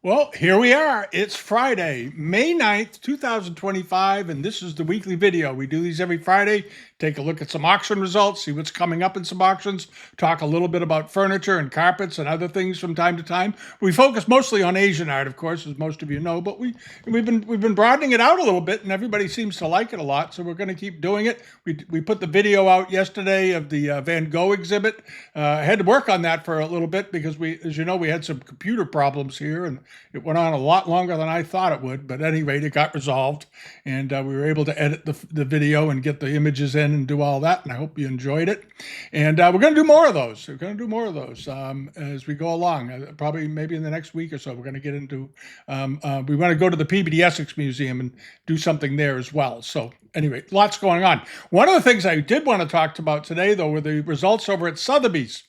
Well, here we are. It's Friday, May 9th, 2025, and this is the weekly video. We do these every Friday, take a look at some auction results, see what's coming up in some auctions, talk a little bit about furniture and carpets and other things from time to time. We focus mostly on Asian art, of course, as most of you know, but we've been broadening it out a little bit, and everybody seems to like it a lot, so we're going to keep doing it. We put the video out yesterday of the Van Gogh exhibit. I had to work on that for a little bit because as you know, we had some computer problems here, and it went on a lot longer than I thought it would, but at any rate, it got resolved, and we were able to edit the video and get the images in and do all that, and I hope you enjoyed it. And we're going to do more of those. We're going to do more of those as we go along. Probably maybe in the next week or so, we're going to get into, we want to go to the Peabody Essex Museum and do something there as well. So anyway, lots going on. One of the things I did want to talk about today, though, were the results over at Sothebys.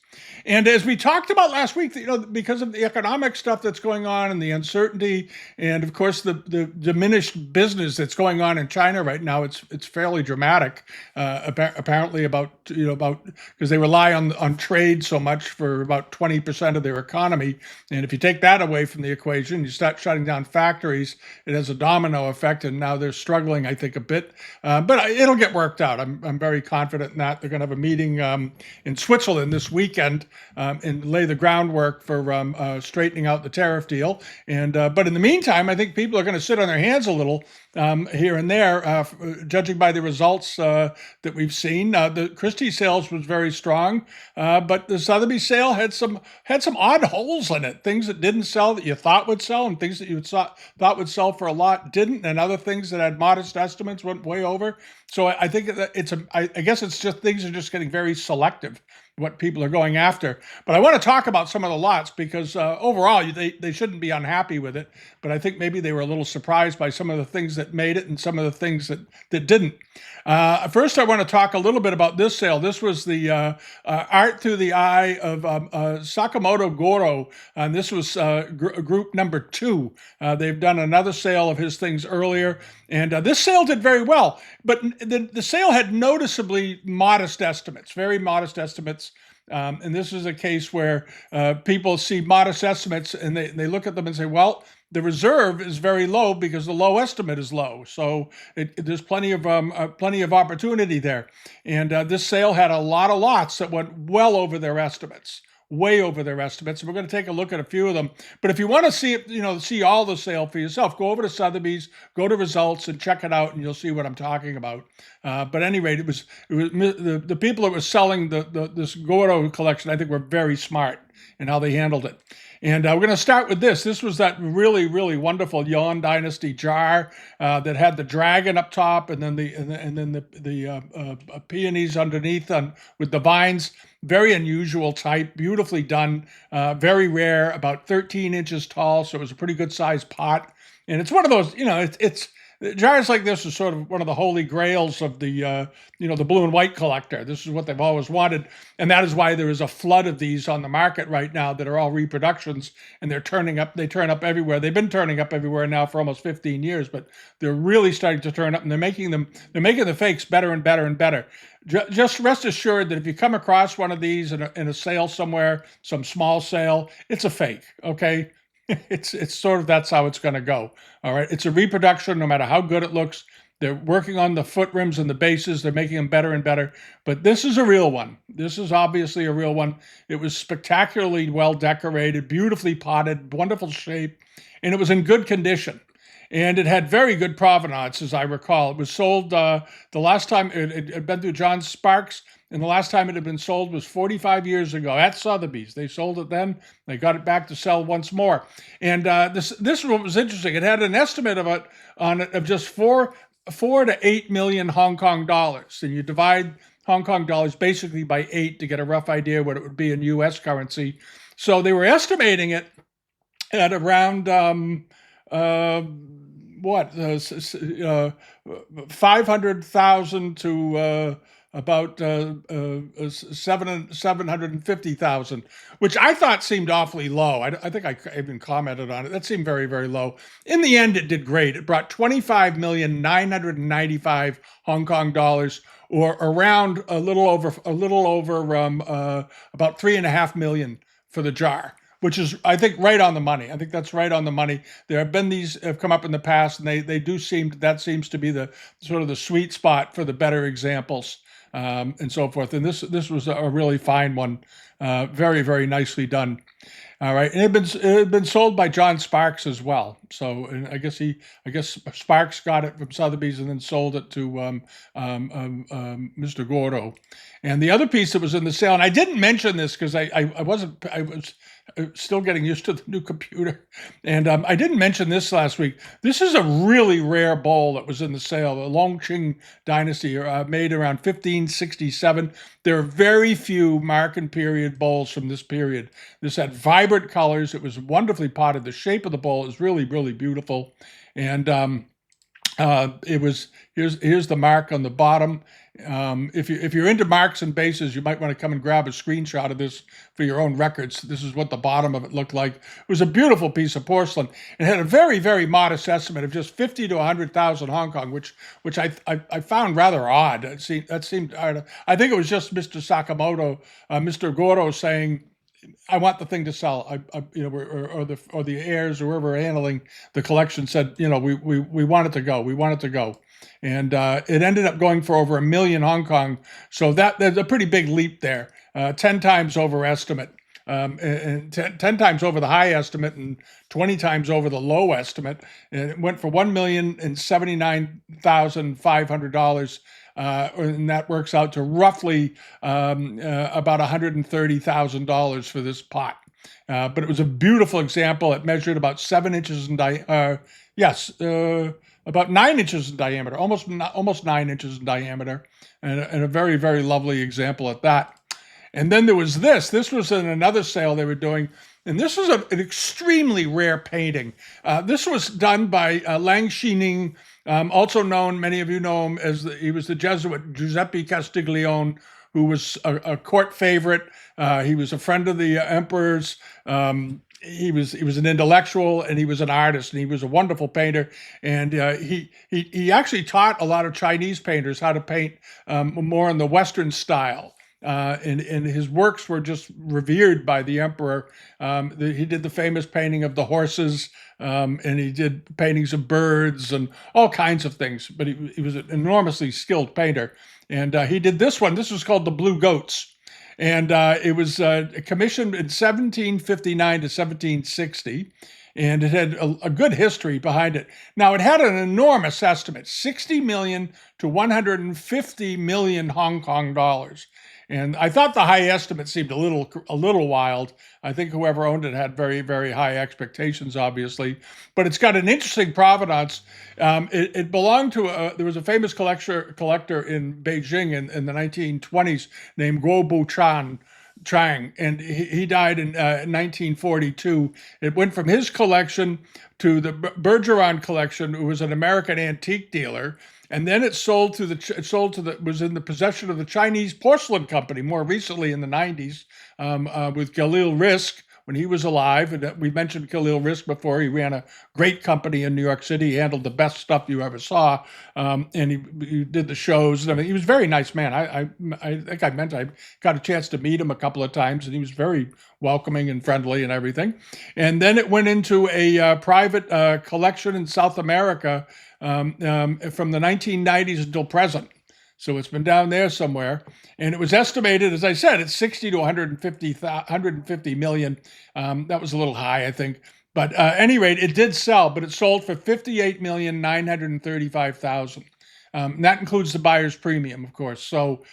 And as we talked about last week, because of the economic stuff that's going on and the uncertainty, and of course the diminished business that's going on in China right now, it's fairly dramatic. Apparently, because they rely on trade so much for about 20% of their economy, and if you take that away from the equation, you start shutting down factories, it has a domino effect, and now they're struggling, I think, a bit. But it'll get worked out. I'm very confident in that. They're going to have a meeting in Switzerland this weekend. And lay the groundwork for straightening out the tariff deal. And but in the meantime, I think people are going to sit on their hands a little here and there, judging by the results that we've seen. The Christie sales was very strong, but the Sotheby sale had some odd holes in it. Things that didn't sell that you thought would sell, and things that you thought would sell for a lot didn't, and other things that had modest estimates went way over. So I think that I guess it's just things are just getting very selective what people are going after. But I want to talk about some of the lots because overall they shouldn't be unhappy with it. But I think maybe they were a little surprised by some of the things that made it and some of the things that didn't. First, I want to talk a little bit about this sale. This was the art through the eye of Sakamoto Goro, and this was group number 2. They've done another sale of his things earlier, and this sale did very well. But the sale had noticeably modest estimates, very modest estimates. And this is a case where people see modest estimates and they look at them and say, well, the reserve is very low because the low estimate is low. So there's plenty of opportunity there. And this sale had a lot of lots that went well over their estimates. Way over their estimates. We're going to take a look at a few of them. But if you want to see it, see all the sale for yourself, go over to Sotheby's, go to results, and check it out, and you'll see what I'm talking about. But at any rate, it was the people that were selling this Goro collection, I think, were very smart in how they handled it. And we're going to start with this. This was that really, really wonderful Yuan dynasty jar that had the dragon up top, and then the peonies underneath with the vines. Very unusual type, beautifully done, very rare, about 13 inches tall, so it was a pretty good sized pot. And it's one of those, it's jars like this is sort of one of the holy grails of the blue and white collector. This is what they've always wanted, and that is why there is a flood of these on the market right now that are all reproductions, and they're turning up. They turn up everywhere. They've been turning up everywhere now for almost 15 years, but they're really starting to turn up, and they're making the fakes better and better and better. Just rest assured that if you come across one of these in a sale somewhere, some small sale, it's a fake, okay? It's sort of, that's how it's going to go, all right? It's a reproduction no matter how good it looks. They're working on the foot rims and the bases. They're making them better and better. But this is a real one. This is obviously a real one. It was spectacularly well decorated, beautifully potted, wonderful shape, and it was in good condition. And it had very good provenance, as I recall. It was sold the last time it had been through John Sparks, and the last time it had been sold was 45 years ago at Sotheby's. They sold it then. They got it back to sell once more. And this one was interesting. It had an estimate of just 4 to 8 million Hong Kong dollars, and you divide Hong Kong dollars basically by 8 to get a rough idea what it would be in U.S. currency. So they were estimating it at around 500,000 to about 750,000, which I thought seemed awfully low. I think I even commented on it. That seemed very, very low. In the end, it did great. It brought 25,995 Hong Kong dollars, or around a little over about 3.5 million for the jar, which is, I think, right on the money. I think that's right on the money. There have been these have come up in the past, and they do seem that seems to be the sort of the sweet spot for the better examples, and so forth. And this was a really fine one, very very nicely done. All right, and it had been sold by John Sparks as well. So and I guess Sparks got it from Sotheby's and then sold it to Mr. Goro. And the other piece that was in the sale, and I didn't mention this because I wasn't I was still getting used to the new computer, and I didn't mention this last week. This is a really rare bowl that was in the sale, the Longqing Dynasty, made around 1567. There are very few Marken period bowls from this period. This had vibrant colors. It was wonderfully potted. The shape of the bowl is really, really beautiful. And it was here's the mark on the bottom. If you're into marks and bases, you might want to come and grab a screenshot of this for your own records. This is what the bottom of it looked like. It was a beautiful piece of porcelain. It had a very very modest estimate of just 50 to 100,000 Hong Kong, which I found rather odd. That seemed odd. I think it was just Mr. Sakamoto, Mr. Goro saying, I want the thing to sell. Or the heirs or whoever are handling the collection said, we want it to go. We want it to go. And it ended up going for over 1 million Hong Kong. So there's a pretty big leap there, 10 times over estimate. And 10 times over the high estimate and 20 times over the low estimate. And it went for $1,079,500. And that works out to roughly about $130,000 for this pot. But it was a beautiful example. It measured about 7 inches in diameter. About 9 inches in diameter, almost 9 inches in diameter, and a very, very lovely example at that. And then there was this. This was in another sale they were doing, and this was an extremely rare painting. This was done by Lang Xining, also known, many of you know him as he was the Jesuit Giuseppe Castiglione, who was a court favorite. He was a friend of the emperor's. He was an intellectual and he was an artist and he was a wonderful painter. And he actually taught a lot of Chinese painters how to paint more in the Western style. And his works were just revered by the emperor. He did the famous painting of the horses, and he did paintings of birds and all kinds of things. But he was an enormously skilled painter. And he did this one. This was called The Blue Goats. And it was commissioned in 1759 to 1760. And it had a good history behind it. Now, it had an enormous estimate, 60 million to 150 million Hong Kong dollars. And I thought the high estimate seemed a little wild. I think whoever owned it had very, very high expectations, obviously. But it's got an interesting provenance. It belonged to there was a famous collector in Beijing in the 1920s named Guo Bu Chang, and he died in 1942. It went from his collection to the Bergeron collection, who was an American antique dealer, and then it was in the possession of the Chinese Porcelain Company more recently in the 90s with Khalil Rizk when he was alive. And we mentioned Khalil Rizk before. He ran a great company in New York City. He handled the best stuff you ever saw, and he did the shows. I mean, he was a very nice man. I think I got a chance to meet him a couple of times, and he was very welcoming and friendly and everything. And then it went into a private collection in South America from the 1990s until present. So it's been down there somewhere. And it was estimated, as I said, it's 60 to 150 million. That was a little high, I think. But at any rate, it did sell, but it sold for 58,935,000. That includes the buyer's premium, of course. So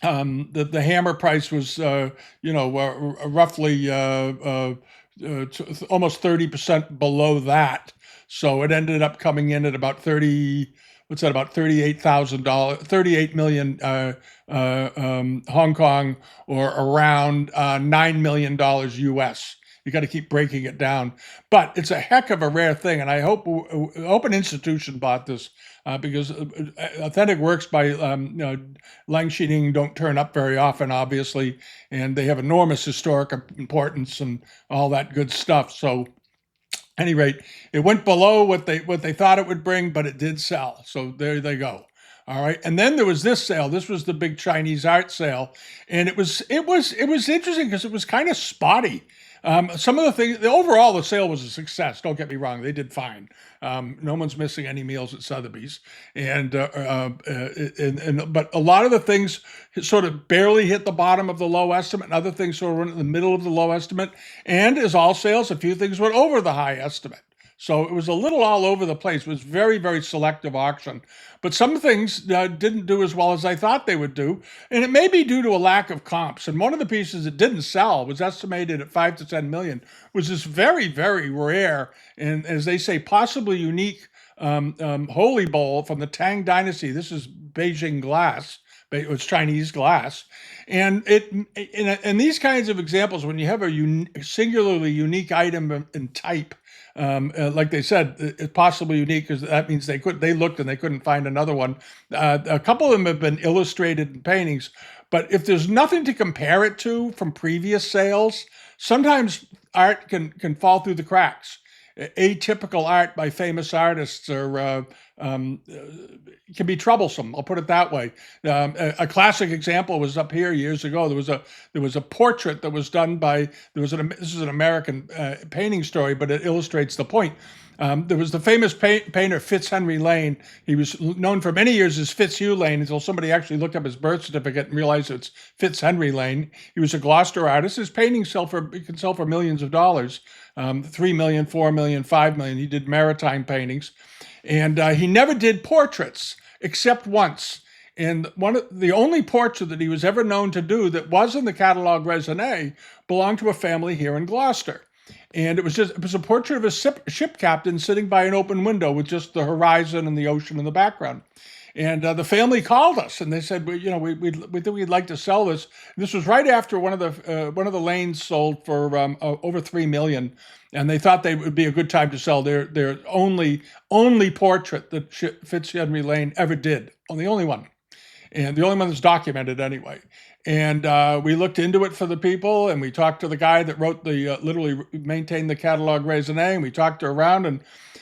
the hammer price was, roughly almost 30% below that. So it ended up coming in at about about $38,000, 38 million Hong Kong, or around $9 million US. You got to keep breaking it down, but it's a heck of a rare thing, and I hope an institution bought this because authentic works by Lang Xining don't turn up very often, obviously, and they have enormous historic importance and all that good stuff. So. At any rate, it went below what they thought it would bring, but it did sell. So there they go. All right, and then there was this sale. This was the big Chinese art sale, and it was interesting because it was kind of spotty. Some of the things, overall, the sale was a success. Don't get me wrong; they did fine. No one's missing any meals at Sotheby's, but a lot of the things sort of barely hit the bottom of the low estimate, and other things sort of went in the middle of the low estimate. And as all sales, a few things went over the high estimate. So it was a little all over the place. It was very, very selective auction. But some things didn't do as well as I thought they would do. And it may be due to a lack of comps. And one of the pieces that didn't sell was estimated at 5 to 10 million, was this very, very rare and, as they say, possibly unique holy bowl from the Tang Dynasty. This is Beijing glass. It was Chinese glass. And in these kinds of examples, when you have a singularly unique item and type, like they said, it's possibly unique because that means they looked and they couldn't find another one. A couple of them have been illustrated in paintings, but if there's nothing to compare it to from previous sales, sometimes art can fall through the cracks. Atypical art by famous artists can be troublesome. I'll put it that way. A classic example was up here years ago. There was a portrait that was done by this is an American painting story, but it illustrates the point. There was the famous painter Fitzhenry Lane. He was known for many years as Fitzhugh Lane until somebody actually looked up his birth certificate and realized it's Fitzhenry Lane. He was a Gloucester artist. His paintings can sell for millions of dollars, 3 million, 4 million, 5 million. He did maritime paintings, and he never did portraits except once. And the only portrait that he was ever known to do that was in the catalog raisonné belonged to a family here in Gloucester. And it was a portrait of a ship captain sitting by an open window with just the horizon and the ocean in the background. And the family called us and they said, we think we'd like to sell this. And this was right after one of the lanes sold for over 3 million. And they thought they would be a good time to sell their only portrait that Fitzhenry Lane ever did. The only one. And the only one that's documented anyway. And we looked into it for the people, and we talked to the guy that wrote literally maintained the catalog raisonné, and we talked around, and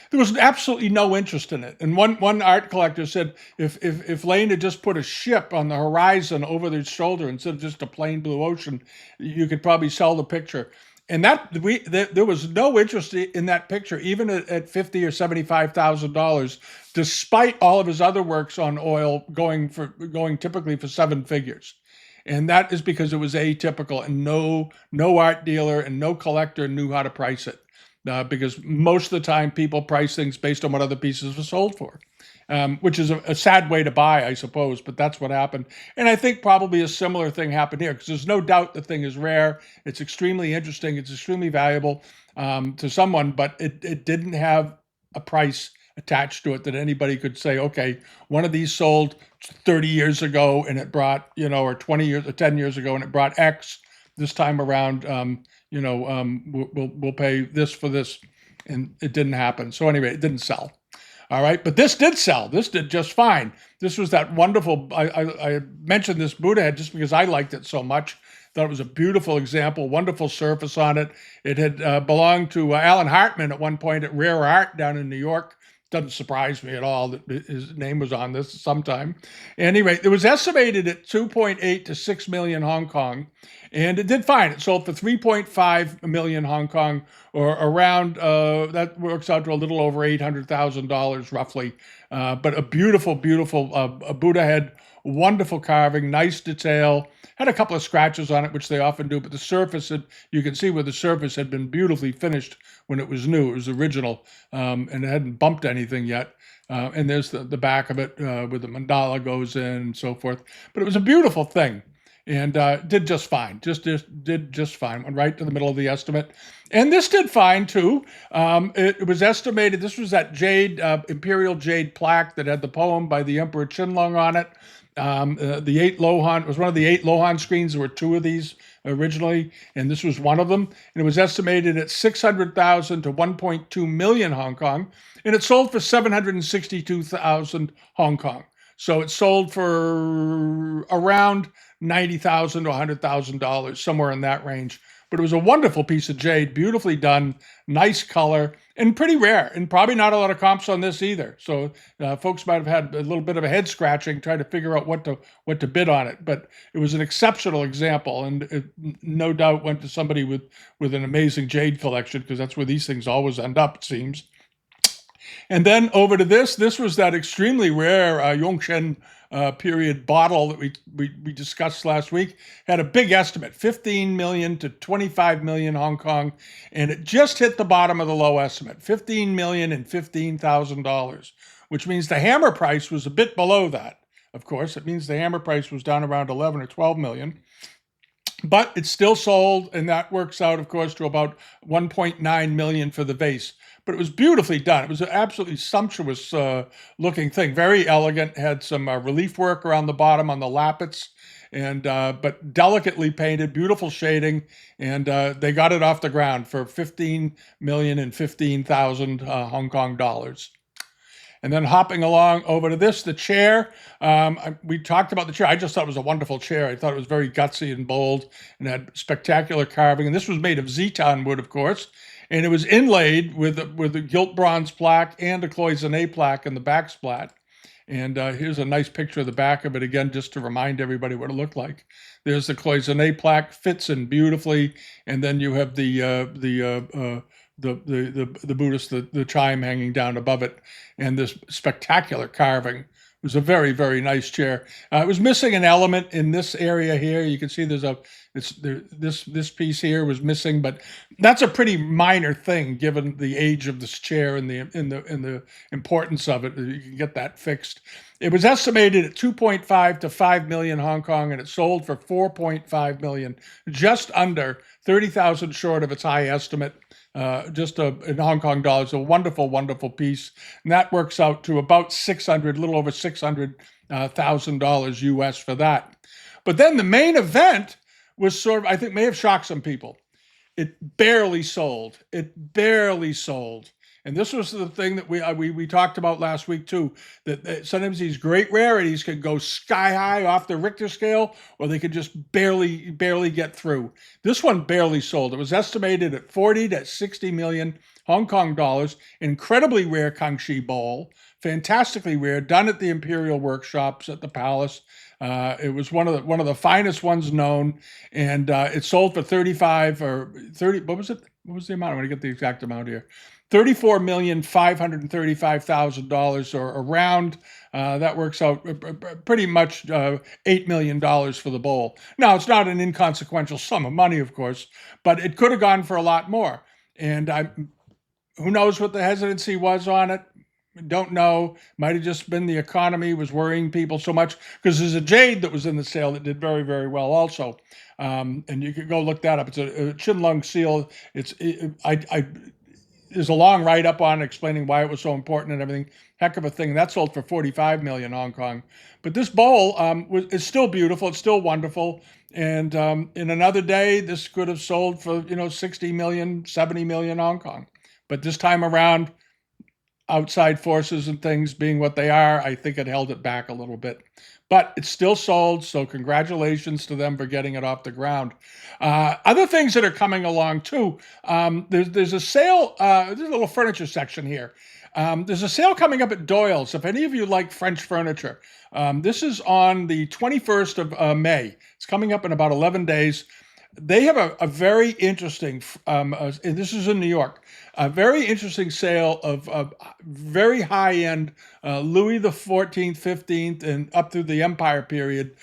there was absolutely no interest in it. And one art collector said if Lane had just put a ship on the horizon over their shoulder instead of just a plain blue ocean, you could probably sell the picture. And there was no interest in that picture, even at $50,000 or $75,000, despite all of his other works on oil going typically for 7 figures. And that is because it was atypical, and no art dealer and no collector knew how to price it, because most of the time people price things based on what other pieces were sold for, which is a sad way to buy, I suppose, but that's what happened. And I think probably a similar thing happened here, because there's no doubt the thing is rare. It's extremely interesting. It's extremely valuable to someone, but it didn't have a price attached to it that anybody could say, okay, one of these sold 30 years ago and it brought, or 20 years or 10 years ago and it brought X. This time around, we'll pay this for this. And it didn't happen. So anyway, it didn't sell. All right. But this did sell. This did just fine. This was that wonderful, I mentioned this Buddha head just because I liked it so much. Thought it was a beautiful example, wonderful surface on it. It had belonged to Alan Hartman at one point at Rare Art down in New York. Doesn't surprise me at all that his name was on this sometime. Anyway, it was estimated at 2.8 to 6 million Hong Kong, and it did fine. It sold for 3.5 million Hong Kong, or around, that works out to a little over $800,000 roughly. But a beautiful, beautiful Buddha head, wonderful carving, nice detail. Had a couple of scratches on it, which they often do, but the surface, you can see where the surface had been beautifully finished when it was new. It was original, and it hadn't bumped anything yet. And there's the back of it where the mandala goes in and so forth. But it was a beautiful thing, and did just fine. Did just fine. Went right to the middle of the estimate. And this did fine, too. It was estimated, this was that imperial jade plaque that had the poem by the Emperor Qianlong on it. The 8 Lohan, it was one of the 8 Lohan screens. There were 2 of these originally, and this was one of them. And it was estimated at 600,000 to 1.2 million Hong Kong, and it sold for 762,000 Hong Kong. So it sold for around $90,000 to $100,000, somewhere in that range. But it was a wonderful piece of jade, beautifully done, nice color, and pretty rare, and probably not a lot of comps on this either. So folks might have had a little bit of a head scratching trying to figure out what to bid on it. But it was an exceptional example, and it no doubt went to somebody with an amazing jade collection, because that's where these things always end up, it seems. And then over to this. This was that extremely rare Yongchen period bottle that we discussed last week. Had a big estimate, 15 million to 25 million Hong Kong, and it just hit the bottom of the low estimate, 15 million and $15,000, which means the hammer price was a bit below that. Of course, it means the hammer price was down around 11 or 12 million. But it's still sold, and that works out, of course, to about 1.9 million for the vase. But it was beautifully done. It was an absolutely sumptuous looking thing, very elegant. Had some relief work around the bottom on the lappets, and but delicately painted, beautiful shading, and they got it off the ground for 15 million and 15,000 Hong Kong dollars. And then hopping along over to this, the chair. We talked about the chair. I just thought it was a wonderful chair. I thought it was very gutsy and bold and had spectacular carving. And this was made of Zeton wood, of course. And it was inlaid with a gilt bronze plaque and a cloisonné plaque in the back splat. And here's a nice picture of the back of it again, just to remind everybody what it looked like. There's the cloisonné plaque, fits in beautifully. And then you have the Buddhist, the chime hanging down above it, and this spectacular carving. It was a very, very nice chair. It was missing an element in this area here. You can see this piece here was missing, but that's a pretty minor thing given the age of this chair and the importance of it. You can get that fixed. It was estimated at 2.5 to 5 million Hong Kong, and it sold for 4.5 million, just under 30,000 short of its high estimate. In Hong Kong dollars, a wonderful, wonderful piece. And that works out to about a little over $600,000 US for that. But then the main event was I think may have shocked some people. It barely sold. It barely sold. And this was the thing that we talked about last week too, that sometimes these great rarities could go sky high off the Richter scale, or they could just barely get through. This one barely sold. It was estimated at 40 to 60 million Hong Kong dollars. Incredibly rare Kangxi bowl, fantastically rare, done at the Imperial Workshops at the Palace. It was one of the finest ones known, and it sold for 35 or 30. What was it? What was the amount? I'm going to get the exact amount here. $34,535,000, or around, that works out pretty much $8 million for the bowl. Now, it's not an inconsequential sum of money, of course, but it could have gone for a lot more. And who knows what the hesitancy was on it? Don't know. Might have just been the economy was worrying people so much, because there's a jade that was in the sale that did very, very well also. And you could go look that up. It's a Chinlung seal. There's a long write-up on it explaining why it was so important and everything. Heck of a thing. That sold for 45 million Hong Kong. But this bowl is still beautiful. It's still wonderful. And in another day, this could have sold for 60 million, 70 million Hong Kong. But this time around, outside forces and things being what they are, I think it held it back a little bit. But it's still sold, so congratulations to them for getting it off the ground. Other things that are coming along too, there's a sale, there's a little furniture section here. There's a sale coming up at Doyle's. If any of you like French furniture, this is on the 21st of May. It's coming up in about 11 days. They have a very interesting, and this is in New York, a very interesting sale of very high-end Louis XIV, 15th, and up through the Empire period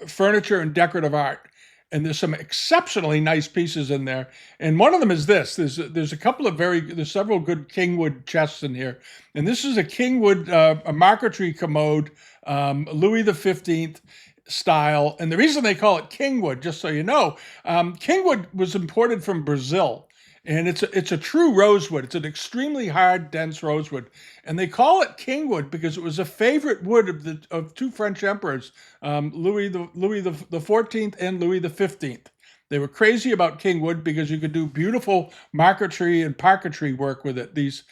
furniture and decorative art. And there's some exceptionally nice pieces in there. And one of them is this. There's a couple of there's several good Kingwood chests in here. And this is a Kingwood, a marquetry commode, Louis XV style. And the reason they call it Kingwood, just so you know, Kingwood was imported from Brazil. And it's a true rosewood. It's an extremely hard, dense rosewood. And they call it Kingwood because it was a favorite wood of two French emperors, Louis the 14th and Louis the 15th. They were crazy about king wood because you could do beautiful marquetry and parquetry work with it. This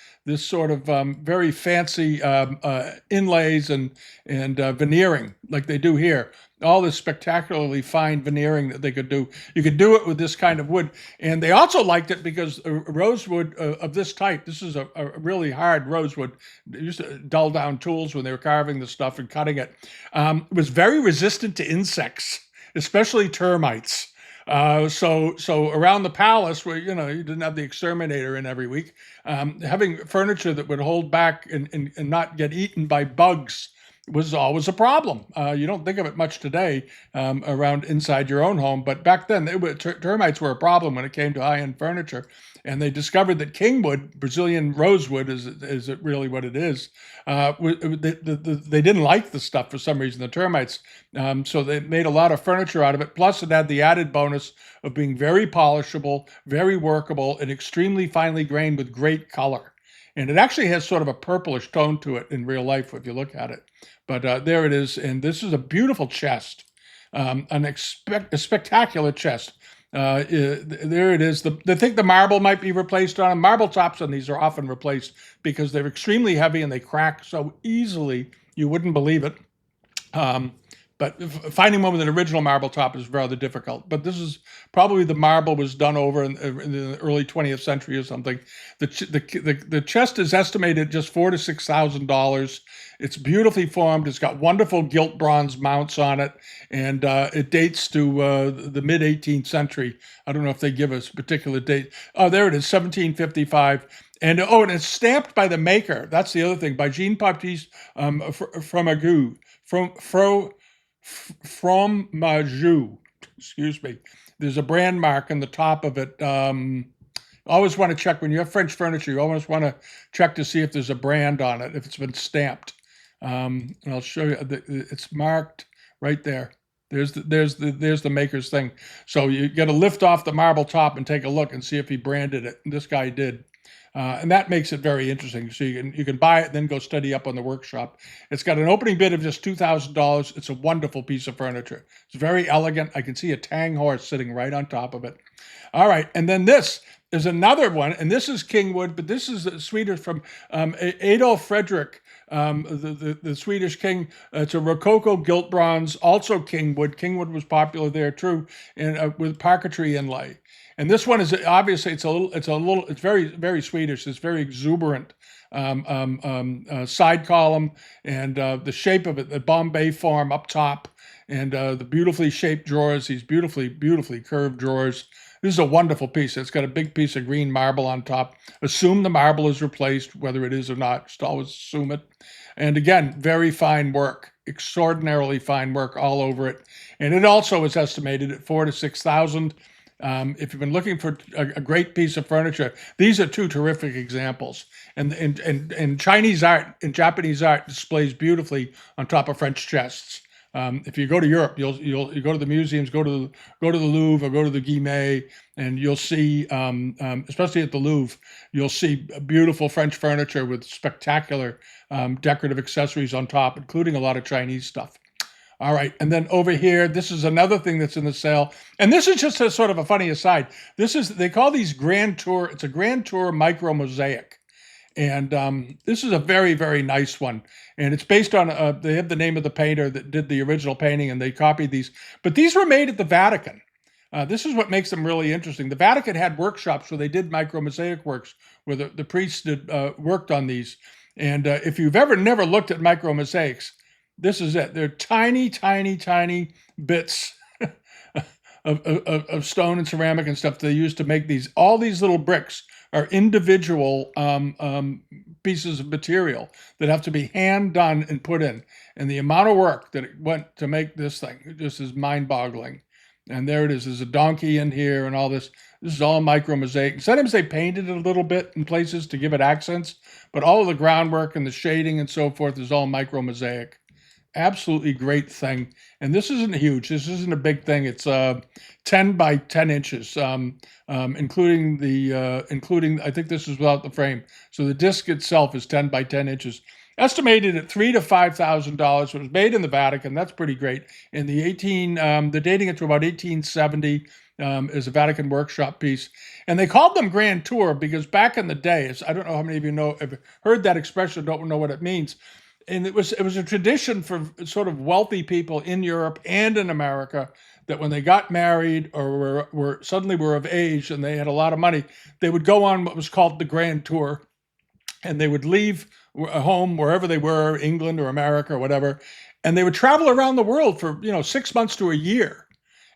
sort of very fancy inlays and veneering like they do here. All this spectacularly fine veneering that they could do. You could do it with this kind of wood. And they also liked it because rosewood of this type, this is a really hard rosewood, they used to dull down tools when they were carving the stuff and cutting it, was very resistant to insects, especially termites. So around the palace, where you didn't have the exterminator in every week, having furniture that would hold back and not get eaten by bugs was always a problem. You don't think of it much today around inside your own home, but back then termites were a problem when it came to high-end furniture. And they discovered that kingwood, Brazilian rosewood, is it really what it is? They didn't like the stuff for some reason, the termites. So they made a lot of furniture out of it. Plus, it had the added bonus of being very polishable, very workable, and extremely finely grained with great color. And it actually has sort of a purplish tone to it in real life if you look at it. But there it is. And this is a beautiful chest, a spectacular chest. There it is. They think the marble might be replaced on them. Marble tops on these are often replaced because they're extremely heavy and they crack so easily you wouldn't believe it. But finding one with an original marble top is rather difficult. But this is probably the marble was done over in the early 20th century or something. The chest is estimated just $4,000 to $6,000. It's beautifully formed. It's got wonderful gilt bronze mounts on it, and it dates to the mid 18th century. I don't know if they give us a particular date. Oh, there it is, 1755. And it's stamped by the maker. That's the other thing, by Jean-Baptiste Fromageau. Fromageux, excuse me. There's a brand mark on the top of it. Always want to check when you have French furniture. You always want to check to see if there's a brand on it, if it's been stamped. And I'll show you. It's marked right there. There's the maker's thing. So you got to lift off the marble top and take a look and see if he branded it. And this guy did. And that makes it very interesting. So you can buy it, then go study up on the workshop. It's got an opening bid of just $2,000. It's a wonderful piece of furniture. It's very elegant. I can see a Tang horse sitting right on top of it. All right, and then this is another one, and this is kingwood, but this is Swedish from Adolf Fredrik, the Swedish king. It's a Rococo gilt bronze, also kingwood. Kingwood was popular there too, and with parquetry inlay. And this one is obviously it's very, very Swedish. It's very exuberant side column, and the shape of it, the Bombay form up top, and the beautifully shaped drawers. These beautifully curved drawers. This is a wonderful piece. It's got a big piece of green marble on top. Assume the marble is replaced, whether it is or not. Just always assume it. And again, very fine work, extraordinarily fine work all over it. And it also is estimated at $4,000 to $6,000. If you've been looking for a great piece of furniture, these are two terrific examples. And Chinese art and Japanese art displays beautifully on top of French chests. If you go to Europe, you go to the museums, go to the Louvre or go to the Guimet, and you'll see, especially at the Louvre, you'll see beautiful French furniture with spectacular decorative accessories on top, including a lot of Chinese stuff. All right, and then over here, this is another thing that's in the sale, and this is just a sort of a funny aside. They call these Grand Tour. It's a Grand Tour micro mosaic. And this is a very, very nice one. And it's based on, they have the name of the painter that did the original painting, and they copied these. But these were made at the Vatican. This is what makes them really interesting. The Vatican had workshops where they did micro mosaic works, where the priests worked on these. And if you've never looked at micro mosaics, this is it. They're tiny, tiny, tiny bits of stone and ceramic and stuff they use to make these. All these little bricks are individual pieces of material that have to be hand done and put in. And the amount of work that it went to make this thing just is mind-boggling. And there it is. There's a donkey in here and all this. This is all micro mosaic. Sometimes they painted it a little bit in places to give it accents, but all of the groundwork and the shading and so forth is all micro mosaic. Absolutely great thing. And this isn't huge. This isn't a big thing. It's 10 by 10 inches, including I think this is without the frame. So the disc itself is 10 by 10 inches. Estimated at $3,000 to $5,000. It was made in the Vatican. That's pretty great. In they're dating it to about 1870. is a Vatican workshop piece. And they called them Grand Tour because back in the day, I don't know how many of you know have heard that expression, don't know what it means. And it was a tradition for sort of wealthy people in Europe and in America that when they got married or were suddenly were of age and they had a lot of money, they would go on what was called the Grand Tour, and they would leave home wherever they were, England or America or whatever, and they would travel around the world for 6 months to a year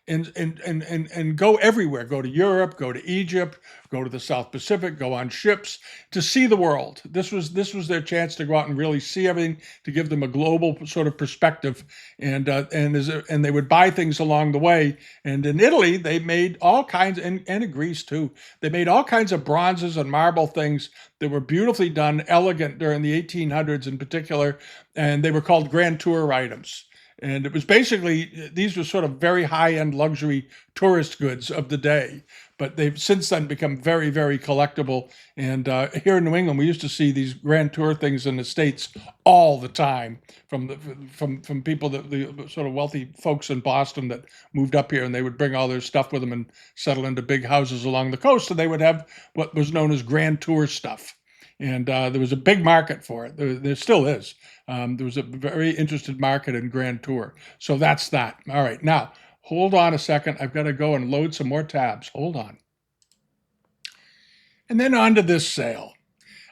and go everywhere, go to Europe, go to Egypt, go to the South Pacific, go on ships to see the world. This was their chance to go out and really see everything, to give them a global sort of perspective, and they would buy things along the way. And in Italy, they made all kinds, and in Greece too, they made all kinds of bronzes and marble things that were beautifully done, elegant during the 1800s in particular, and they were called Grand Tour items. And it was basically, these were sort of very high-end luxury tourist goods of the day, but they've since then become very, very collectible. And here in New England, we used to see these Grand Tour things in the States all the time from people, the sort of wealthy folks in Boston that moved up here, and they would bring all their stuff with them and settle into big houses along the coast, and they would have what was known as Grand Tour stuff. And there was a big market for it. There still is. There was a very interested market in Grand Tour. So that's that. All right. Now, hold on a second. I've got to go and load some more tabs. Hold on. And then on to this sale.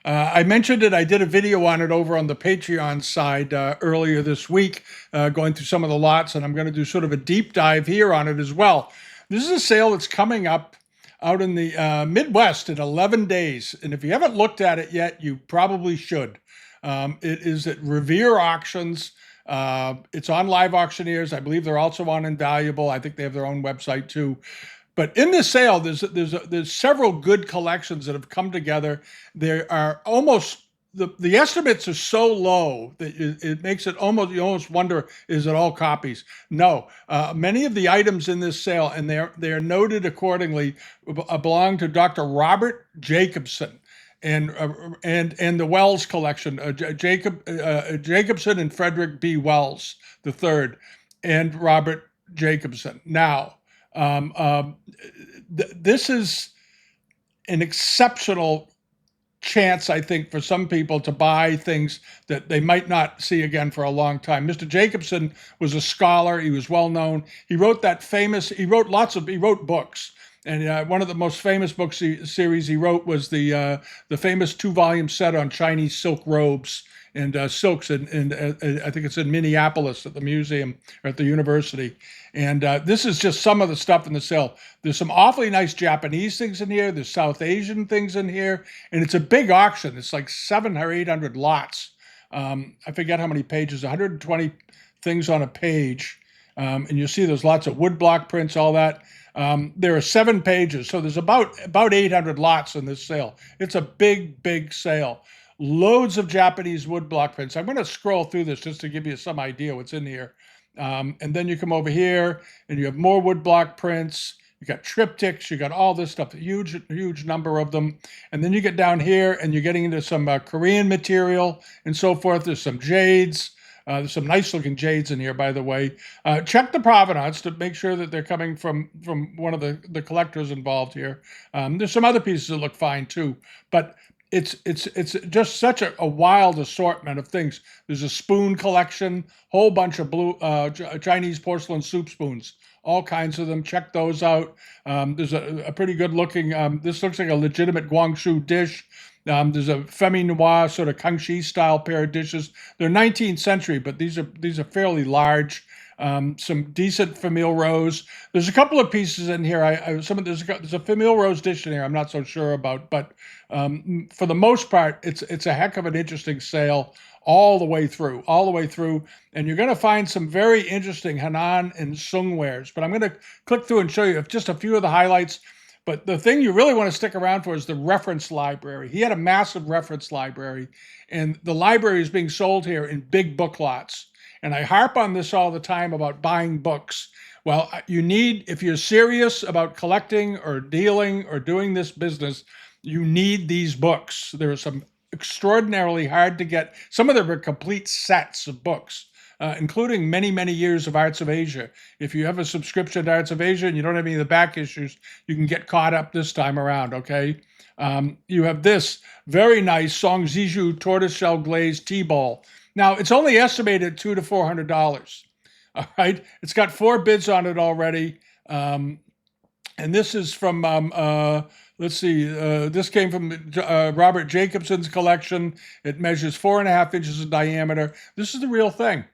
I mentioned it. I did a video on it over on the Patreon side earlier this week, going through some of the lots, and I'm going to do sort of a deep dive here on it as well. This is a sale that's coming up out in the Midwest in 11 days. And if you haven't looked at it yet, you probably should. It is at Revere Auctions. It's on Live Auctioneers. I believe they're also on Invaluable. I think they have their own website too. But in this sale, there's several good collections that have come together. There are almost the estimates are so low that it makes it almost, you almost wonder, is it all copies? No, many of the items in this sale, and they're noted accordingly, belong to Dr. Robert Jacobson and the Wells collection, Jacobson and Frederick B. Wells III, and Robert Jacobson. Now, this is an exceptional chance, I think, for some people to buy things that they might not see again for a long time. Mr. Jacobson was a scholar. He was well known. He wrote he wrote books. And one of the most famous book series he wrote was the famous 2-volume set on Chinese silk robes and silks, and I think it's in Minneapolis at the museum or at the university. And this is just some of the stuff in the sale. There's some awfully nice Japanese things in here. There's South Asian things in here, and it's a big auction. It's like 700 or 800 lots. I forget how many pages. 120 things on a page, and you'll see there's lots of woodblock prints, all that. There are 7 pages, so there's about 800 lots in this sale. It's a big sale. Loads of Japanese woodblock prints. I'm going to scroll through this just to give you some idea what's in here. And then you come over here and you have more woodblock prints. You got triptychs, you got all this stuff, huge number of them. And then you get down here and you're getting into some Korean material and so forth. There's some jades. There's some nice looking jades in here, by the way. Check the provenance to make sure that they're coming from one of the collectors involved here. There's some other pieces that look fine too, but it's just such a wild assortment of things. There's a spoon collection, whole bunch of blue Chinese porcelain soup spoons, all kinds of them. Check those out. There's a pretty good looking, this looks like a legitimate Guangzhou dish. There's a Femi Noir sort of Kangxi style pair of dishes. They're 19th century, but these are fairly large. Some decent Famille Rose. There's a couple of pieces in here. There's a Famille Rose dish in here I'm not so sure about, but for the most part, it's a heck of an interesting sale all the way through. And you're going to find some very interesting Hanan and Sung wares. But I'm going to click through and show you just a few of the highlights. But the thing you really want to stick around for is the reference library. He had a massive reference library, and the library is being sold here in big book lots. And I harp on this all the time about buying books. Well, if you're serious about collecting or dealing or doing this business, you need these books. There are some extraordinarily hard to get. Some of them are complete sets of books. including many, many years of Arts of Asia. If you have a subscription to Arts of Asia and you don't have any of the back issues, you can get caught up this time around, okay? You have this very nice Song Zizhu tortoiseshell glazed tea bowl. Now, it's only estimated $200 to $400. All right, it's got 4 bids on it already, and this is from let's see. This came from Robert Jacobson's collection. It measures 4.5 inches in diameter. This is the real thing,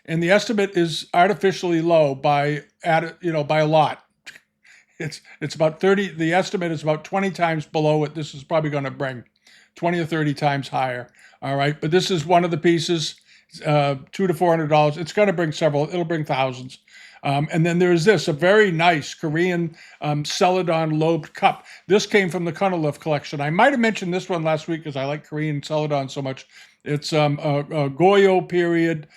and the estimate is artificially low by by a lot. It's about 30. The estimate is about 20 times below what this is probably going to bring, 20 or 30 times higher. All right, but this is one of the pieces, $200 to $400. It's going to bring several. It'll bring thousands. And then there's this, a very nice Korean Celadon lobed cup. This came from the Cunliffe collection. I might have mentioned this one last week because I like Korean Celadon so much. It's a Goyo period,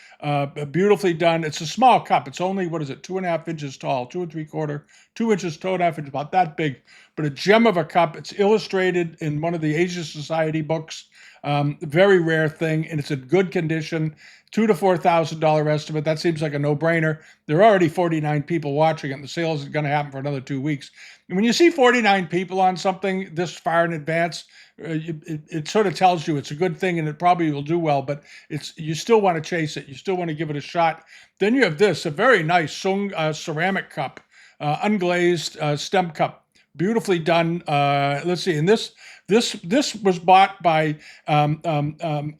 beautifully done. It's a small cup. It's only, 2.5 inches tall, 2 3/4, 2 inches, 2.5 inches, about that big. But a gem of a cup. It's illustrated in one of the Asia Society books. Very rare thing, and it's in good condition. $2,000 to $4,000 estimate. That seems like a no-brainer. There are already 49 people watching it, and the sale isn't going to happen for another 2 weeks. And when you see 49 people on something this far in advance, it sort of tells you it's a good thing and it probably will do well, but you still want to chase it. You still want to give it a shot. Then you have this, a very nice Sung ceramic cup, unglazed stem cup, beautifully done. Let's see, and this was bought by Agnetha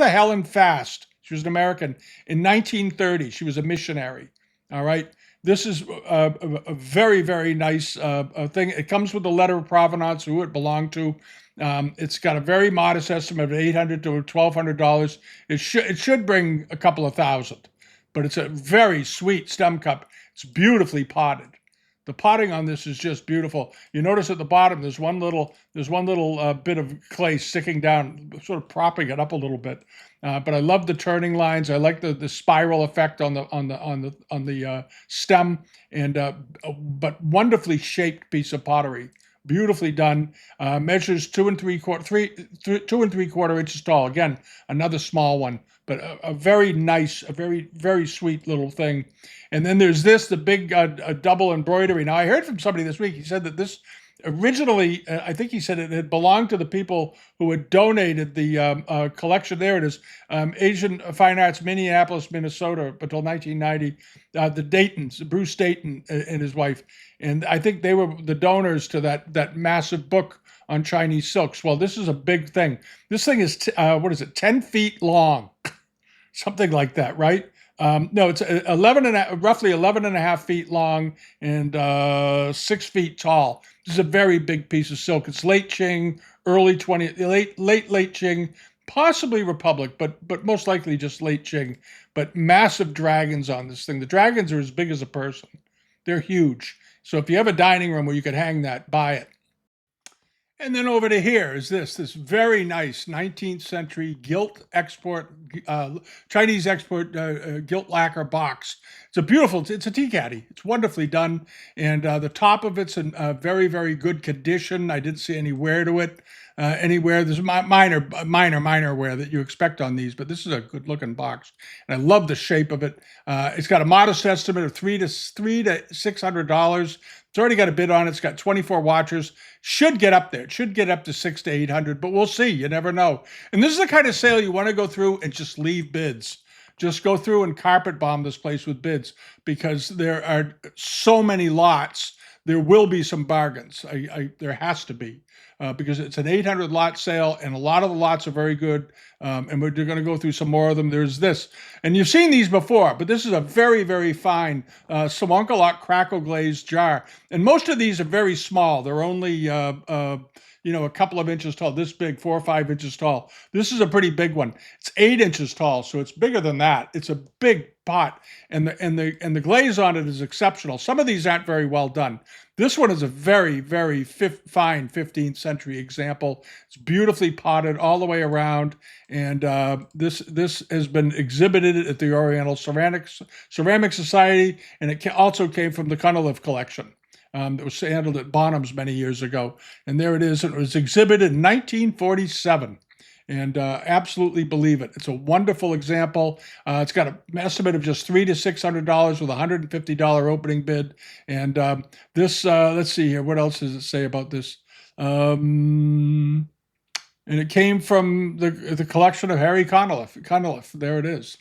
Helen Fast. She was an American in 1930. She was a missionary. All right. This is a very, very nice thing. It comes with a letter of provenance, who it belonged to. It's got a very modest estimate of $800 to $1,200. It should bring a couple of thousand, but it's a very sweet stem cup. It's beautifully potted. The potting on this is just beautiful. You notice at the bottom there's one little bit of clay sticking down, sort of propping it up a little bit. But I love the turning lines. I like the spiral effect on the stem, and but wonderfully shaped piece of pottery. Beautifully done. Measures 2 3/4 inches tall. Again, another small one, but a very nice, a very, very sweet little thing. And then there's this, the big double embroidery. Now, I heard from somebody this week, he said that this originally, I think he said it had belonged to the people who had donated the collection. There it is, Asian Fine Arts, Minneapolis, Minnesota, until 1990. The Daytons, Bruce Dayton and his wife. And I think they were the donors to that massive book on Chinese silks. Well, this is a big thing. This thing is, 10 feet long? Something like that, right? No, it's roughly 11.5 feet long and 6 feet tall. This is a very big piece of silk. It's late Qing, early 20th, late Qing, possibly Republic, but most likely just late Qing. But massive dragons on this thing. The dragons are as big as a person. They're huge. So if you have a dining room where you could hang that, buy it. And then over to here is this very nice 19th century gilt export, Chinese export gilt lacquer box. It's a tea caddy. It's wonderfully done. And the top of it's in very, very good condition. I didn't see any wear to it anywhere. There's minor wear that you expect on these, but this is a good looking box. And I love the shape of it. It's got a modest estimate of $300 to $600. It's already got a bid on it. It's got 24 watchers. Should get up there. It should get up to $600 to $800, but we'll see. You never know. And this is the kind of sale you want to go through and just leave bids. Just go through and carpet bomb this place with bids, because there are so many lots. There will be some bargains. There has to be, because it's an 800 lot sale, and a lot of the lots are very good. And we're going to go through some more of them. There's this, and you've seen these before, but this is a very, very fine Sawunkalok crackle glazed jar. And most of these are very small. They're only a couple of inches tall, this big, 4 or 5 inches tall. This is a pretty big one. It's 8 inches tall, so it's bigger than that. It's a big pot, and the glaze on it is exceptional. Some of these aren't very well done. This one is a very, very fine 15th century example. It's beautifully potted all the way around, and this has been exhibited at the Oriental Ceramic Society, and it also came from the Cunliffe collection. That was handled at Bonham's many years ago. And there it is. It was exhibited in 1947. and absolutely believe it. It's a wonderful example. It's got an estimate of just $300 to $600 with a $150 opening bid. And this, let's see here, what else does it say about this? And it came from the collection of Harry Conolif. There it is.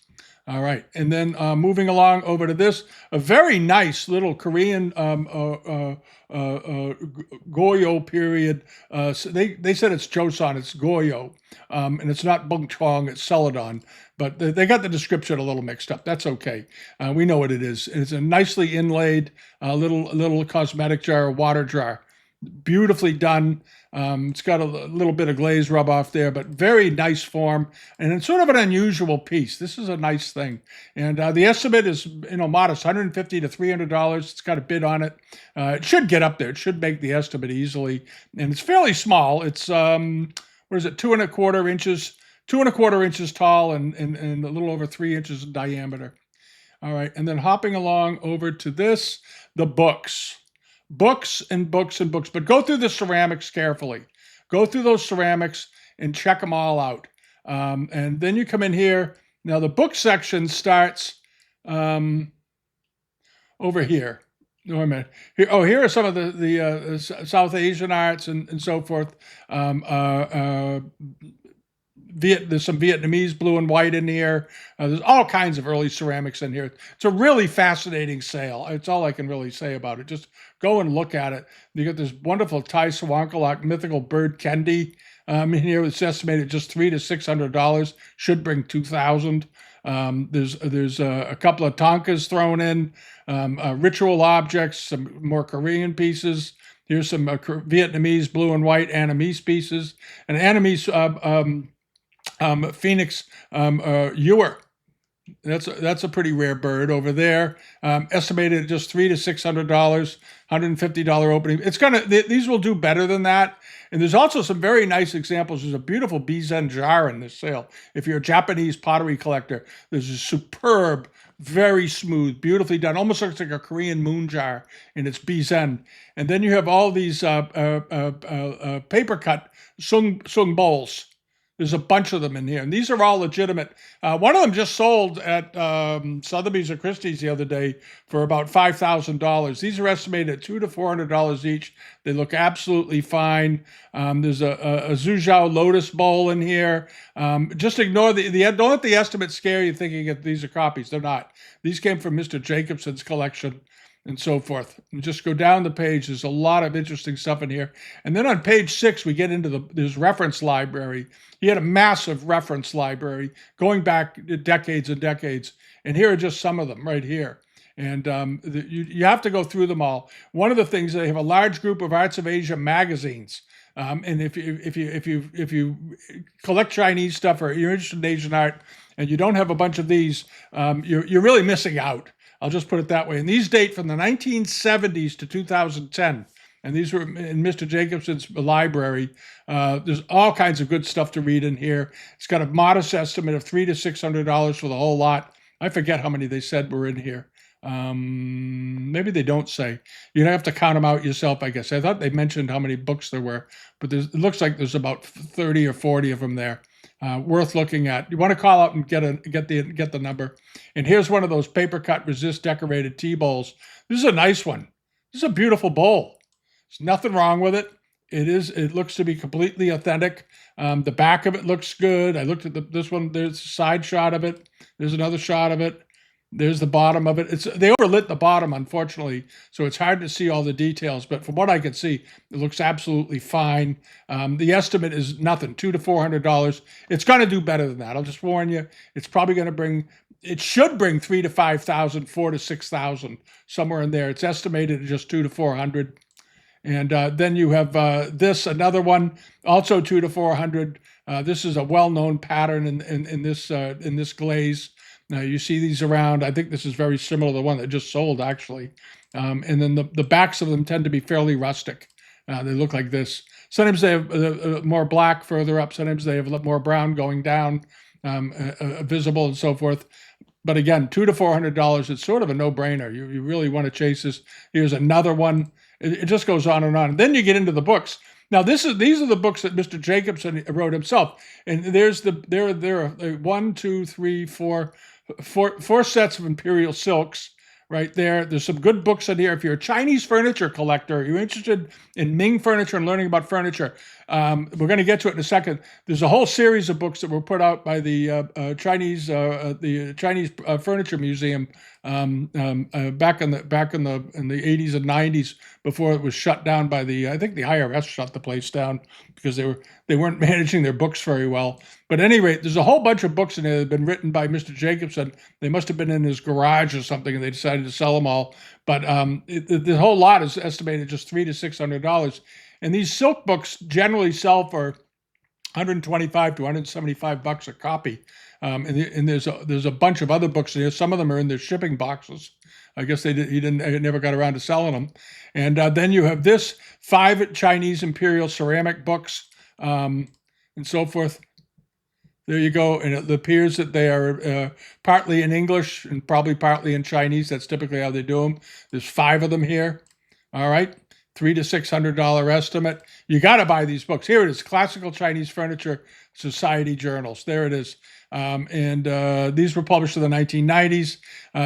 All right, and then moving along over to this, a very nice little Korean Goyo period. So they said it's Joseon, it's Goyo, and it's not Bungchong, it's Celadon. But they got the description a little mixed up. That's okay. We know what it is. It's a nicely inlaid little cosmetic jar, water jar. Beautifully done. It's got a little bit of glaze rub off there, but very nice form, and it's sort of an unusual piece. This is a nice thing, and the estimate is modest, $150 to $300. It's got a bid on it. It should get up there. It should make the estimate easily, and it's fairly small. It's what is it, 2¼ inches, 2¼ inches tall, and a little over 3 inches in diameter. All right, and then hopping along over to this, the books. Books and books and books, but go through the ceramics carefully. Go through those ceramics and check them all out. And then you come in here. Now the book section starts over here. Wait a minute. Here are some of the South Asian arts and so forth. There's some Vietnamese blue and white in here. There's all kinds of early ceramics in here. It's a really fascinating sale. It's all I can really say about it. Just go and look at it. You get this wonderful Thai Swankalak mythical bird candy in here. It's estimated just $300 to $600. Should bring $2,000. There's a couple of Tonkas thrown in, ritual objects, some more Korean pieces. Here's some Vietnamese blue and white Annamese pieces, and Annamese Phoenix ewer. That's a pretty rare bird over there. Estimated at just $300 to $600, $150 opening. These will do better than that. And there's also some very nice examples. There's a beautiful Bizen jar in this sale. If you're a Japanese pottery collector, there's a superb, very smooth, beautifully done, almost looks like a Korean moon jar, and it's Bizen. And then you have all these paper cut sung bowls. There's a bunch of them in here, and these are all legitimate. One of them just sold at Sothebys or Christie's the other day for about $5,000. These are estimated at $200 to $400 each. They look absolutely fine. There's a Zhuzhou lotus bowl in here. Just ignore don't let the estimate scare you thinking that these are copies. They're not. These came from Mr. Jacobson's collection and so forth. And just go down the page. There's a lot of interesting stuff in here. And then on page 6, we get into this reference library. He had a massive reference library going back decades and decades. And here are just some of them right here. And you have to go through them all. One of the things, they have a large group of Arts of Asia magazines. And if you collect Chinese stuff or you're interested in Asian art and you don't have a bunch of these, you're really missing out. I'll just put it that way. And these date from the 1970s to 2010. And these were in Mr. Jacobson's library. There's all kinds of good stuff to read in here. It's got a modest estimate of $300 to $600 for the whole lot. I forget how many they said were in here. Maybe they don't say. You'd have to count them out yourself, I guess. I thought they mentioned how many books there were, but it looks like there's about 30 or 40 of them there. Worth looking at. You want to call out and get the number. And here's one of those paper cut resist decorated tea bowls. This is a nice one. This is a beautiful bowl. There's nothing wrong with it. It looks to be completely authentic. The back of it looks good. I looked at this one. There's a side shot of it. There's another shot of it. There's the bottom of it. They overlit the bottom, unfortunately, so it's hard to see all the details. But from what I can see, it looks absolutely fine. The estimate is nothing, $200 to $400. It's going to do better than that. I'll just warn you. It's probably going to bring. It should bring $3,000 to $5,000, $4,000 to $6,000, somewhere in there. It's estimated at just $200 to $400. And then you have this, another one, also $200 to $400. This is a well-known pattern in this glaze. Now you see these around. I think this is very similar to the one that just sold, actually. And then the backs of them tend to be fairly rustic. They look like this. Sometimes they have more black further up. Sometimes they have a little more brown going down, visible and so forth. But again, $200 to $400. It's sort of a no-brainer. You really want to chase this. Here's another one. It just goes on and on. And then you get into the books. Now these are the books that Mr. Jacobson wrote himself, and there are one, two, three, four sets of imperial silks right there. There's some good books in here. If you're a Chinese furniture collector, you're interested in Ming furniture and learning about furniture. We're going to get to it in a second. There's a whole series of books that were put out by the Chinese Furniture Museum back in the 80s and 90s, before it was shut down by I think the IRS shut the place down because they weren't managing their books very well. But at any rate, there's a whole bunch of books in there that have been written by Mr. Jacobson. They must have been in his garage or something, and they decided to sell them all. But the whole lot is estimated just $300 to $600. And these silk books generally sell for 125 to 175 bucks a copy. And there's a bunch of other books in here. Some of them are in their shipping boxes. I guess he never got around to selling them. And then you have this 5 Chinese imperial ceramic books, and so forth. There you go. And it appears that they are partly in English and probably partly in Chinese. That's typically how they do them. There's 5 of them here. All right. $300 to $600 estimate. You got to buy these books. Here it is, Classical Chinese Furniture Society Journals. There it is. These were published in the 1990s.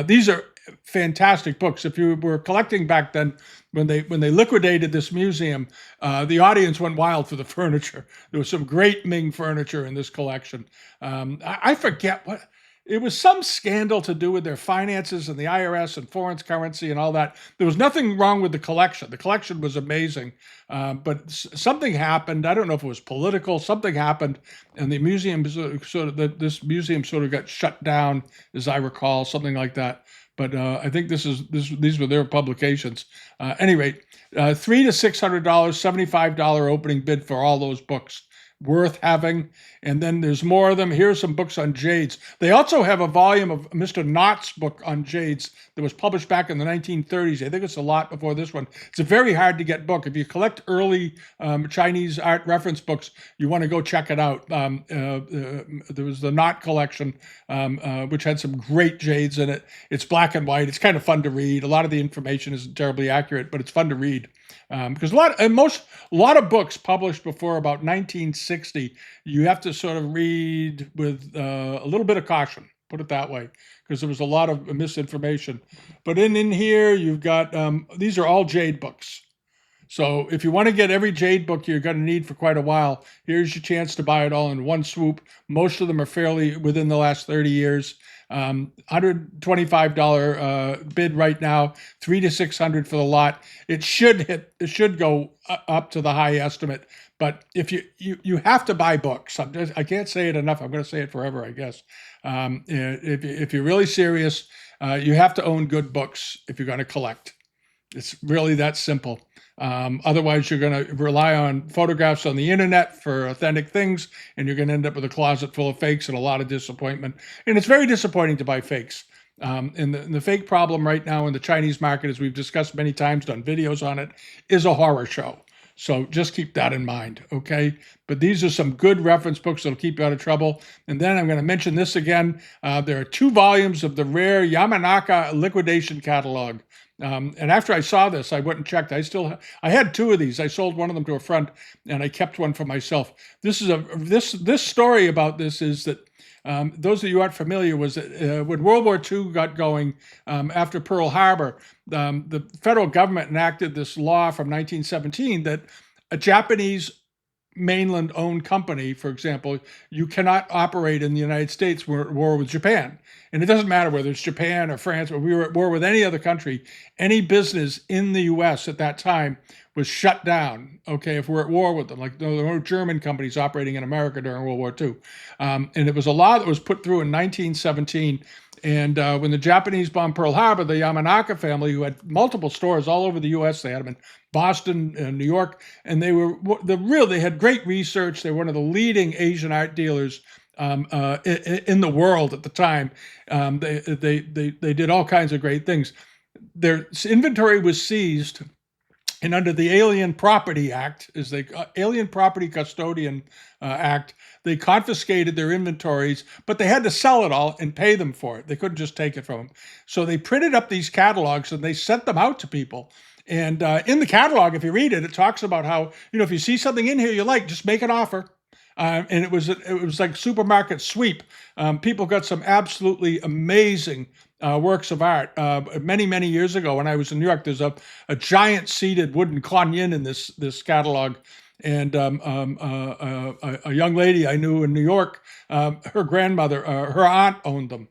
These are fantastic books. If you were collecting back then, when they liquidated this museum, the audience went wild for the furniture. There was some great Ming furniture in this collection. I forget what. It was some scandal to do with their finances and the IRS and foreign currency and all that. There was nothing wrong with the collection. The collection was amazing, but something happened. I don't know if it was political. Something happened, and the museum this museum sort of got shut down, as I recall, something like that. But I think these were their publications. Any rate, $300 to $600, $75 opening bid for all those books. Worth having. And then there's more of them. Here's some books on jades. They also have a volume of Mr. Knott's book on jades that was published back in the 1930s. I think it's a lot before this one. It's a very hard to get book. If you collect early Chinese art reference books, you want to go check it out. There was the Knott collection, which had some great jades in it. It's black and white. It's kind of fun to read. A lot of the information isn't terribly accurate, but it's fun to read. Because a lot of books published before about 1960, you have to sort of read with a little bit of caution, put it that way, because there was a lot of misinformation. But in here, you've got, these are all jade books. So if you want to get every jade book you're going to need for quite a while, here's your chance to buy it all in one swoop. Most of them are fairly within the last 30 years. $125 bid right now, $300 to $600 for the lot. It should go up to the high estimate. But if you have to buy books, I can't say it enough. I'm going to say it forever, I guess. If you're really serious, you have to own good books if you're going to collect. It's really that simple. Otherwise, you're going to rely on photographs on the internet for authentic things, and you're going to end up with a closet full of fakes and a lot of disappointment. And it's very disappointing to buy fakes. And the fake problem right now in the Chinese market, as we've discussed many times, done videos on it, is a horror show. So just keep that in mind, okay? But these are some good reference books that'll keep you out of trouble. And then I'm going to mention this again. There are 2 volumes of the rare Yamanaka liquidation catalog. And after I saw this, I went and checked. I had 2 of these. I sold one of them to a friend, and I kept one for myself. This story about this is that those of you who aren't familiar was that when World War II got going after Pearl Harbor, the federal government enacted this law from 1917 that a Japanese mainland-owned company, for example, you cannot operate in the United States. We're at war with Japan. And it doesn't matter whether it's Japan or France, or we were at war with any other country. Any business in the U.S. at that time was shut down, okay, if we're at war with them. Like there were German companies operating in America during World War II. And it was a law that was put through in 1917. And when the Japanese bombed Pearl Harbor, the Yamanaka family, who had multiple stores all over the U.S., they had them in Boston and New York, and they had great research. They were one of the leading Asian art dealers in the world at the time. They did all kinds of great things. Their inventory was seized, and under the Alien Property Act, Alien Property Custodian Act, they confiscated their inventories, but they had to sell it all and pay them for it. They couldn't just take it from them. So they printed up these catalogs and they sent them out to people. And in the catalog, if you read it, it talks about how, if you see something in here you like, just make an offer. And it was like supermarket sweep. People got some absolutely amazing works of art. Many, many years ago when I was in New York, there's a giant seated wooden Kuan-Yin in this catalog. And a young lady I knew in New York, her grandmother, her aunt owned them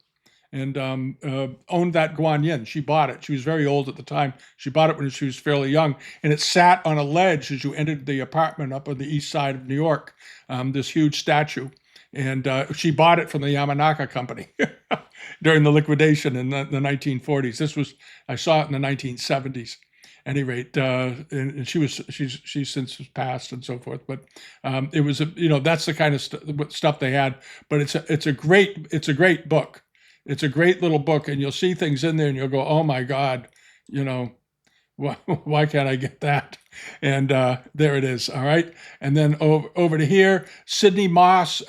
and owned that Guanyin. She bought it. She was very old at the time. She bought it when she was fairly young, and it sat on a ledge as you entered the apartment up on the east side of New York, this huge statue. And she bought it from the Yamanaka company during the liquidation in the 1940s. I saw it in the 1970s. At any rate, and she's since passed and so forth. But it was that's the kind of stuff they had. But it's a great book. It's a great little book, and you'll see things in there, and you'll go, "Oh my God, why can't I get that?" And there it is. All right, and then over to here, Sydney Moss,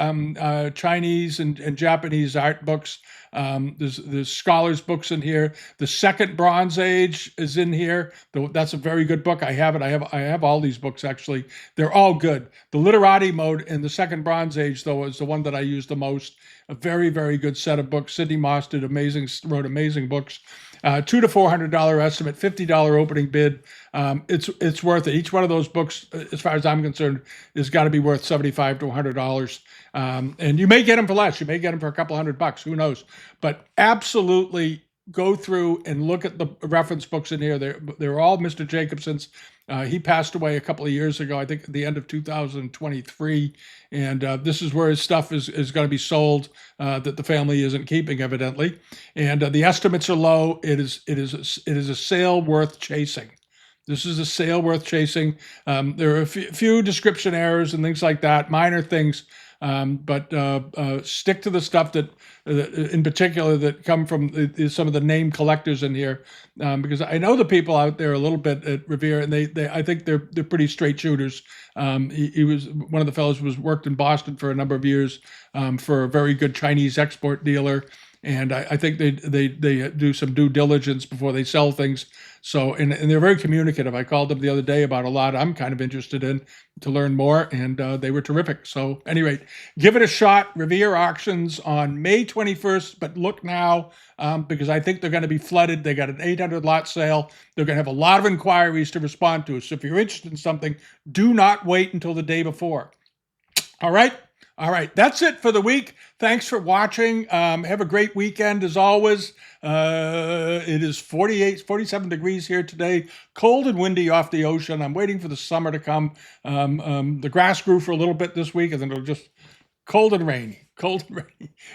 Chinese and Japanese art books. There's scholars books in here. The Second Bronze Age is in here. That's a very good book. I have it. I have all these books actually. They're all good. The Literati mode in the Second Bronze Age, though, is the one that I use the most. A very, very good set of books. Sydney Moss wrote amazing books. $200 to $400 estimate, $50 opening bid. It's worth it. Each one of those books, as far as I'm concerned, has got to be worth $75 to $100. And you may get them for less. You may get them for a couple $100. Who knows? But absolutely go through and look at the reference books in here. They're all Mr. Jacobson's. He passed away a couple of years ago, I think at the end of 2023. And this is where his stuff is going to be sold that the family isn't keeping, evidently. And the estimates are low. It is a sale worth chasing. This is a sale worth chasing. There are a few description errors and things like that, minor things. But stick to the stuff that, in particular, that come from some of the name collectors in here, because I know the people out there a little bit at Revere, and I think they're pretty straight shooters. He was one of the fellows who worked in Boston for a number of years for a very good Chinese export dealer. And I think they do some due diligence before they sell things. So, and they're very communicative. I called them the other day about a lot I'm kind of interested in to learn more, and they were terrific. So, at any rate, give it a shot. Revere Auctions on May 21st, but look now because I think they're going to be flooded. They got an 800 lot sale. They're going to have a lot of inquiries to respond to. So, if you're interested in something, do not wait until the day before. All right. All right, that's it for the week. Thanks for watching. Have a great weekend as always. It is 47 degrees here today. Cold and windy off the ocean. I'm waiting for the summer to come. The grass grew for a little bit this week, and then it'll just cold and rainy.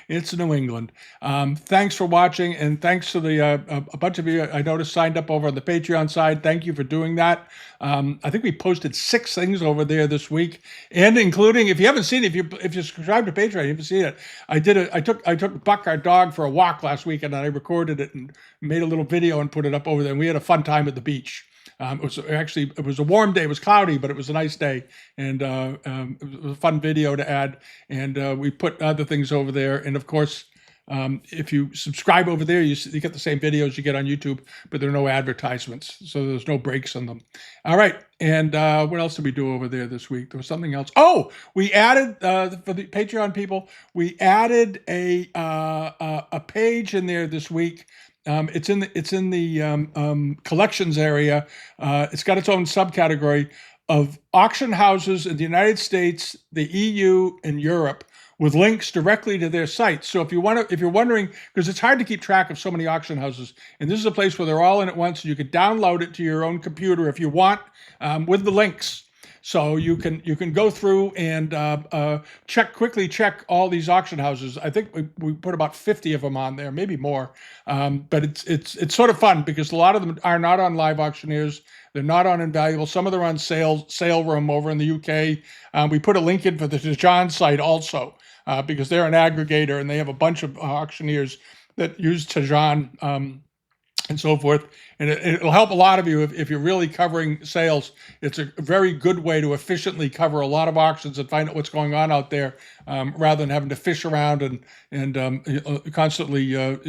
It's New England. Thanks for watching, and thanks to a bunch of you I noticed signed up over on the Patreon side. Thank you for doing that. I think we posted 6 things over there this week, and including, if you haven't seen it, if you subscribe to Patreon, you haven't seen it. I took Buck, our dog, for a walk last week, and I recorded it and made a little video and put it up over there. And we had a fun time at the beach. It was a warm day. It was cloudy, but it was a nice day, and it was a fun video to add. And we put other things over there. And of course, if you subscribe over there, you get the same videos you get on YouTube, but there are no advertisements, so there's no breaks on them. All right. And what else did we do over there this week? There was something else. Oh, we added for the Patreon people, we added a page in there this week. It's in the collections area. It's got its own subcategory of auction houses in the United States, the EU, and Europe, with links directly to their sites. So if you're wondering, because it's hard to keep track of so many auction houses, and this is a place where they're all in at once, and you could download it to your own computer if you want, with the links. So you can go through and quickly check all these auction houses. I think we put about 50 of them on there, maybe more. But it's sort of fun because a lot of them are not on Live Auctioneers. They're not on Invaluable. Some of them are on Sale Room over in the UK. We put a link in for the Dijon site also because they're an aggregator and they have a bunch of auctioneers that use Dijon and so forth. And it'll help a lot of you if you're really covering sales. It's a very good way to efficiently cover a lot of auctions and find out what's going on out there, rather than having to fish around and constantly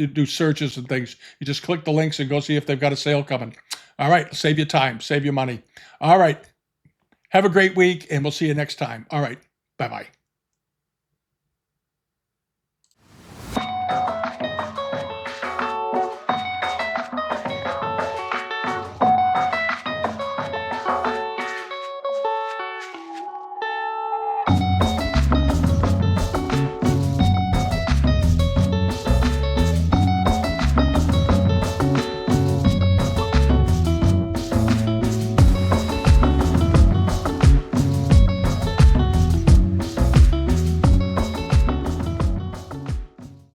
do searches and things. You just click the links and go see if they've got a sale coming. All right. Save your time, save your money. All right. Have a great week, and we'll see you next time. All right. Bye-bye.